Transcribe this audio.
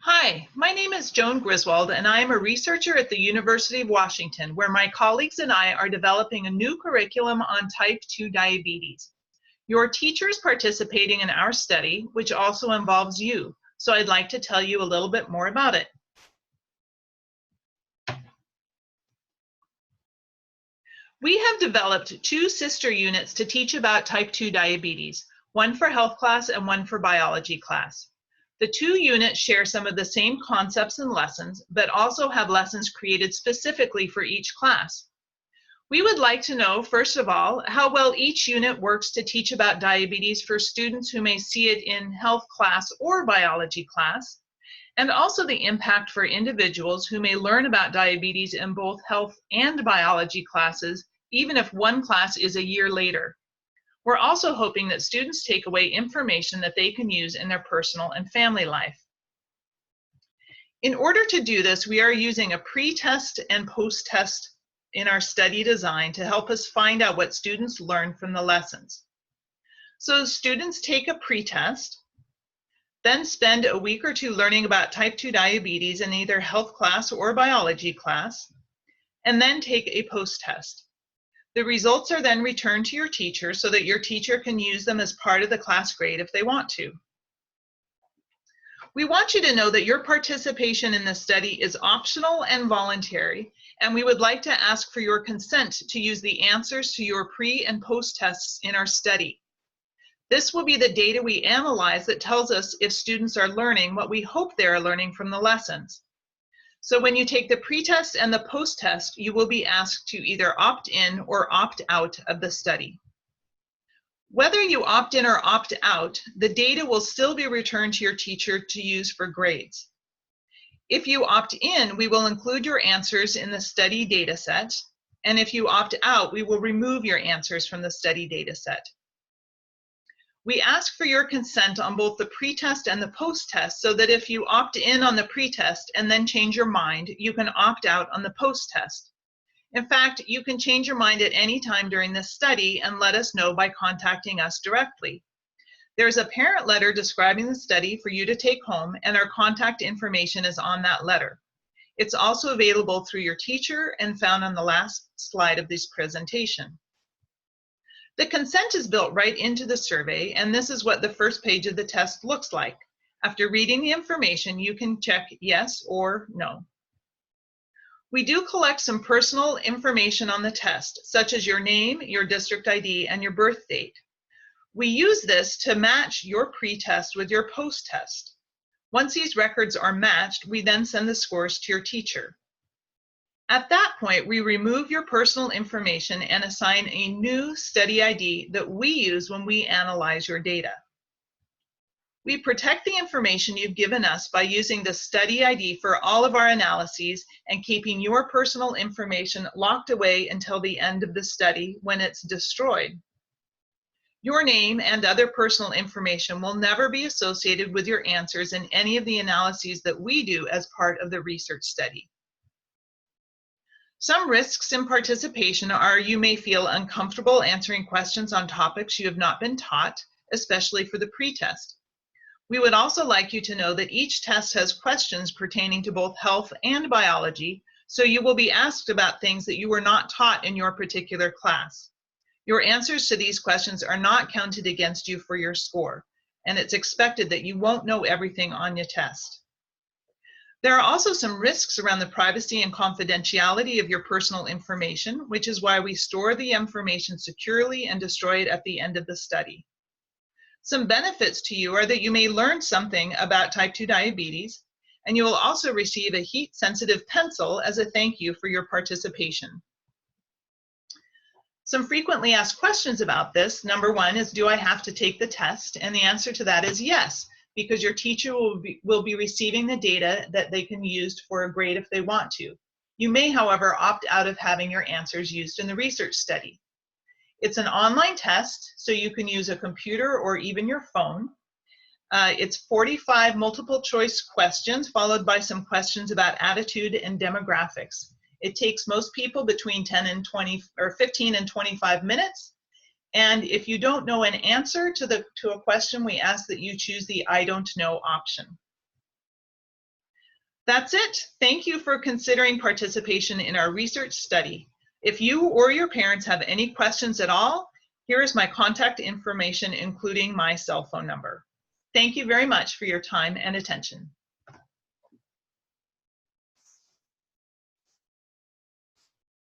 Hi, my name is Joan Griswold, and I am a researcher at the University of Washington, where my colleagues and I are developing a new curriculum on type 2 diabetes. Your teacher is participating in our study, which also involves you, so I'd like to tell you a little bit more about it. We have developed two sister units to teach about type 2 diabetes, one for health class and one for biology class. The two units share some of the same concepts and lessons, but also have lessons created specifically for each class. We would like to know, first of all, how well each unit works to teach about diabetes for students who may see it in health class or biology class, and also the impact for individuals who may learn about diabetes in both health and biology classes, even if one class is a year later. We're also hoping that students take away information that they can use in their personal and family life. In order to do this, we are using a pre-test and post-test in our study design to help us find out what students learn from the lessons. So students take a pre-test, then spend a week or two learning about type 2 diabetes in either health class or biology class, and then take a post-test. The results are then returned to your teacher so that your teacher can use them as part of the class grade if they want to. We want you to know that your participation in this study is optional and voluntary, and we would like to ask for your consent to use the answers to your pre- and post-tests in our study. This will be the data we analyze that tells us if students are learning what we hope they are learning from the lessons. So when you take the pre-test and the post-test, you will be asked to either opt in or opt out of the study. Whether you opt in or opt out, the data will still be returned to your teacher to use for grades. If you opt in, we will include your answers in the study data set, and if you opt out, we will remove your answers from the study data set. We ask for your consent on both the pre-test and the post-test so that if you opt in on the pre-test and then change your mind, you can opt out on the post-test. In fact, you can change your mind at any time during this study and let us know by contacting us directly. There's a parent letter describing the study for you to take home, and our contact information is on that letter. It's also available through your teacher and found on the last slide of this presentation. The consent is built right into the survey, and this is what the first page of the test looks like. After reading the information, you can check yes or no. We do collect some personal information on the test, such as your name, your district ID, and your birth date. We use this to match your pre-test with your post-test. Once these records are matched, we then send the scores to your teacher. At that point, we remove your personal information and assign a new study ID that we use when we analyze your data. We protect the information you've given us by using the study ID for all of our analyses and keeping your personal information locked away until the end of the study when it's destroyed. Your name and other personal information will never be associated with your answers in any of the analyses that we do as part of the research study. Some risks in participation are you may feel uncomfortable answering questions on topics you have not been taught, especially for the pre-test. We would also like you to know that each test has questions pertaining to both health and biology, so you will be asked about things that you were not taught in your particular class. Your answers to these questions are not counted against you for your score, and it's expected that you won't know everything on your test. There are also some risks around the privacy and confidentiality of your personal information, which is why we store the information securely and destroy it at the end of the study. Some benefits to you are that you may learn something about type 2 diabetes, and you will also receive a heat-sensitive pencil as a thank you for your participation. Some frequently asked questions about this. Number one is, do I have to take the test? And the answer to that is yes, because your teacher will be receiving the data that they can use for a grade if they want to. You may, however, opt out of having your answers used in the research study. It's an online test, so you can use a computer or even your phone. It's 45 multiple choice questions followed by some questions about attitude and demographics. It takes most people between 10 and 20 or 15 and 25 minutes. And if you don't know an answer to a question, we ask that you choose the I don't know option. That's it. Thank you for considering participation in our research study. If you or your parents have any questions at all, here is my contact information, including my cell phone number. Thank you very much for your time and attention.